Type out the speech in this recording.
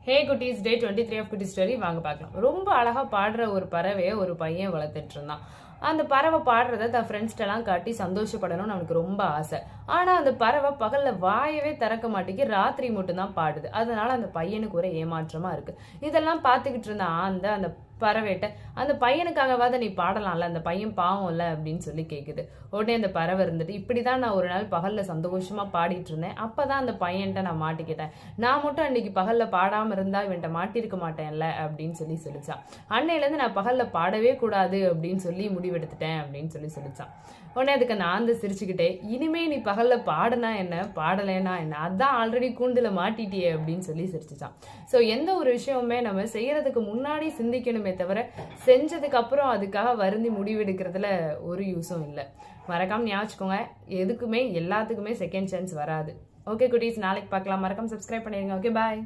ஹே குட்டீஸ், டே 23 ஆஃப் குட்டி ஸ்டோரி வாங்க பார்க்கலாம். ரொம்ப அழகா பாடுற ஒரு பறவையை ஒரு பையன் வளர்த்துட்டு இருந்தான். அந்த பறவை பாடுறத தன் ஃப்ரெண்ட்ஸ்டெல்லாம் காட்டி சந்தோஷப்படணும்னு அவனுக்கு ரொம்ப ஆசை. ஆனா அந்த பறவை பகல்ல வாயவே திறக்க மாட்டேங்கி ராத்திரி மட்டும்தான் பாடுது. அதனால அந்த பையனுக்கு ஒரு ஏமாற்றமா இருக்கு. இதெல்லாம் பார்த்துக்கிட்டு இருந்த அந்த பறவைட்ட அந்த பையனுக்காகவாத நீ பாடலாம்ல, அந்த பையன் பாவம்ல அப்படின்னு சொல்லி கேக்குது. உடனே அந்த பறவை இருந்துட்டு, இப்படிதான் நான் ஒரு நாள் பகல்ல சந்தோஷமா பாடிட்டு இருந்தேன், அப்பதான் அந்த பையன்ட்ட நான் மாட்டிக்கிட்டேன். நான் மட்டும் அன்னைக்கு பகல்ல பாடாம இருந்தா இவன்ட்ட மாட்டிருக்க மாட்டேன்ல அப்படின்னு சொல்லி சொல்லிச்சான். அன்னையில இருந்து நான் பகல்ல பாடவே கூடாது அப்படின்னு சொல்லி முடிவெடுத்துட்டேன் அப்படின்னு சொல்லி சொல்லிச்சான். உடனே அதுக்கு நான் சிரிச்சுக்கிட்டே, இனிமே நீ பகல்ல பாடுனா என்ன பாடலைன்னா என்ன, அதான் ஆல்ரெடி கூண்டுல மாட்டிட்டியே அப்படின்னு சொல்லி சிரிச்சுச்சான். ஸோ எந்த ஒரு விஷயமுமே நம்ம செய்யறதுக்கு முன்னாடி சிந்திக்கணுமே தவிர செஞ்சதுக்கு அப்புறம் அதுக்காக வருந்தி முடிவெடுக்கிறதுல ஒரு யூஸும் இல்லை. மறக்காம ஞாபகம், எதுக்குமே எல்லாத்துக்குமே செகண்ட் சான்ஸ் வராது. ஓகே குட்டீஸ், நாளைக்கு பார்க்கலாம். மறக்காம சப்ஸ்கிரைப் பண்ணிடுங்க. ஓகே, பாய்.